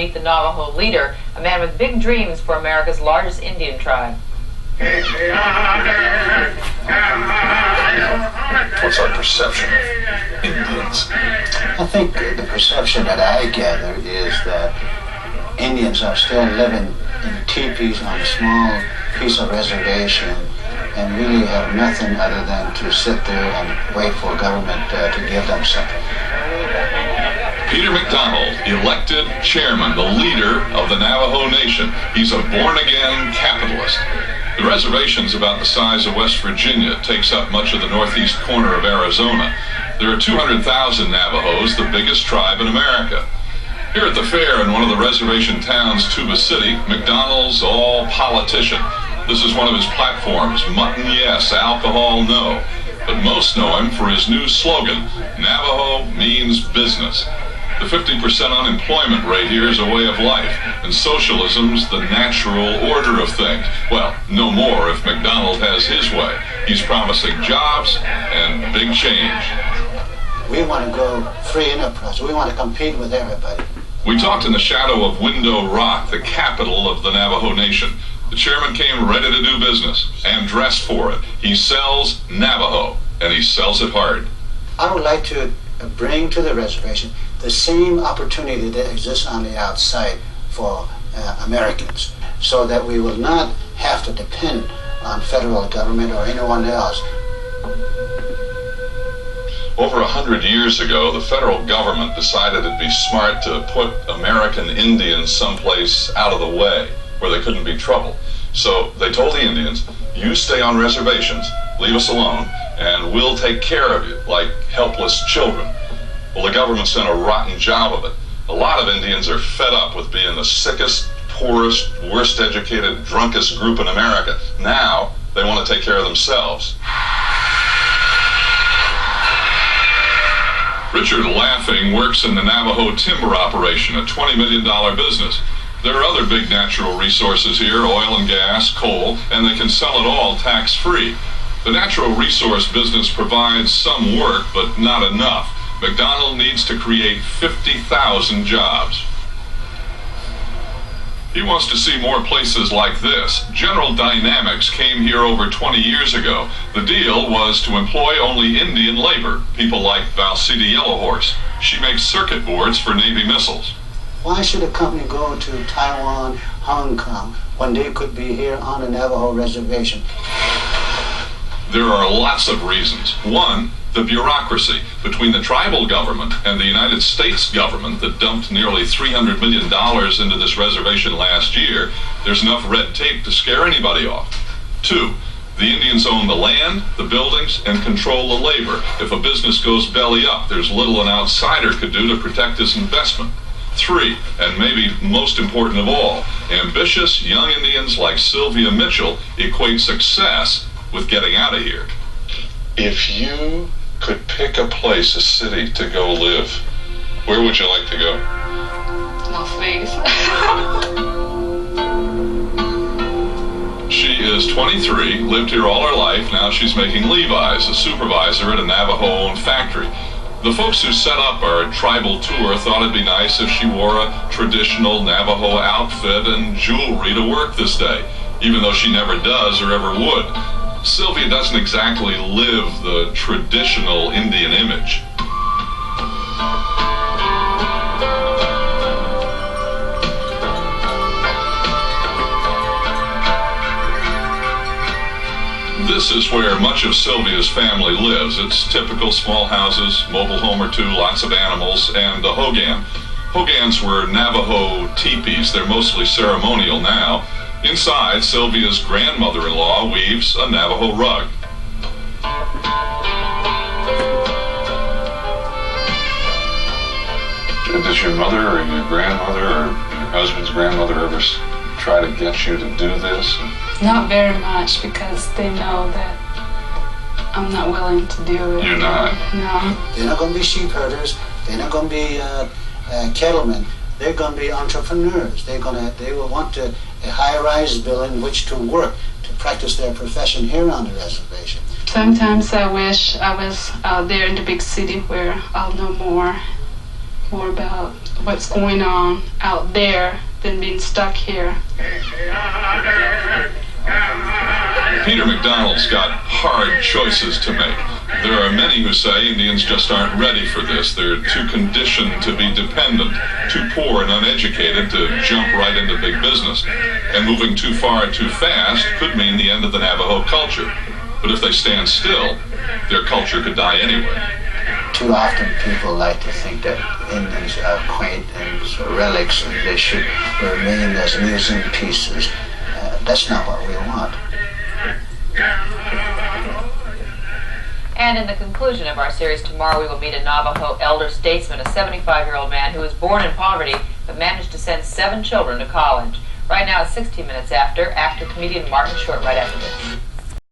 meet the Navajo leader, a man with big dreams for America's largest Indian tribe. What's our perception of Indians? I think the perception that I gather is that Indians are still living in teepees on a small piece of reservation and really have nothing other than to sit there and wait for government to give them something. Peter McDonald, elected chairman, the leader of the Navajo Nation. He's a born-again capitalist. The reservation's about the size of West Virginia. It takes up much of the northeast corner of Arizona. There are 200,000 Navajos, the biggest tribe in America. Here at the fair in one of the reservation towns, Tuba City, McDonald's all politician. This is one of his platforms: mutton yes, alcohol no. But most know him for his new slogan, Navajo means business. The 50% unemployment rate here is a way of life, and socialism's the natural order of things. Well, no more if McDonald has his way. He's promising jobs and big change. We want to go free enterprise. We want to compete with everybody. We talked in the shadow of Window Rock, the capital of the Navajo Nation. The chairman came ready to do business and dressed for it. He sells Navajo, and he sells it hard. I would like to bring to the reservation the same opportunity that exists on the outside for Americans, so that we will not have to depend on federal government or anyone else. Over 100 years ago, the federal government decided it'd be smart to put American Indians someplace out of the way where they couldn't be troubled. So they told the Indians, you stay on reservations, leave us alone, and we'll take care of you like helpless children. Well, the government's done a rotten job of it. A lot of Indians are fed up with being the sickest, poorest, worst educated, drunkest group in America. Now they want to take care of themselves. Richard Laughing works in the Navajo timber operation, a $20 million business. There are other big natural resources here, oil and gas, coal, and they can sell it all tax-free. The natural resource business provides some work, but not enough. McDonald needs to create 50,000 jobs. He wants to see more places like this. General Dynamics came here over 20 years ago. The deal was to employ only Indian labor, people like Valsita Yellowhorse. She makes circuit boards for Navy missiles. Why should a company go to Taiwan, Hong Kong, when they could be here on the Navajo reservation? There are lots of reasons. One, the bureaucracy between the tribal government and the United States government that dumped nearly $300 million into this reservation last year. There's enough red tape to scare anybody off. Two, the Indians own the land, the buildings, and control the labor. If a business goes belly up, there's little an outsider could do to protect his investment. Three, and maybe most important of all, ambitious young Indians like Sylvia Mitchell equate success with getting out of here. If you could pick a place, a city to go live, where would you like to go? Las Vegas. She is 23, lived here all her life. Now she's making Levi's, a supervisor at a Navajo-owned factory. The folks who set up our tribal tour thought it'd be nice if she wore a traditional Navajo outfit and jewelry to work this day, even though she never does or ever would. Sylvia doesn't exactly live the traditional Indian image. This is where much of Sylvia's family lives. It's typical small houses, mobile home or two, lots of animals, and a hogan. Hogans were Navajo teepees. They're mostly ceremonial now. Inside, Sylvia's grandmother-in-law weaves a Navajo rug. Did your mother or your grandmother or your husband's grandmother ever try to get you to do this? Not very much, because they know that I'm not willing to do it. You're not? No. They're not going to be sheep herders. They're not going to be cattlemen. They're going to be entrepreneurs. They will want a high-rise building in which to work, to practice their profession here on the reservation. Sometimes I wish I was out there in the big city where I'll know more more about what's going on out there than being stuck here. Peter McDonald's got hard choices to make. There are many who say Indians just aren't ready for this. They're too conditioned to be dependent, too poor and uneducated to jump right into big business. And moving too far too fast could mean the end of the Navajo culture. But if they stand still, their culture could die anyway. Too often people like to think that Indians are quaint and relics and they should remain as museum pieces. That's not what we want. And in the conclusion of our series tomorrow, we will meet a Navajo elder statesman, a 75-year-old man who was born in poverty but managed to send 7 children to college. Right now it's 16 minutes after. Actor, comedian Martin Short right after this.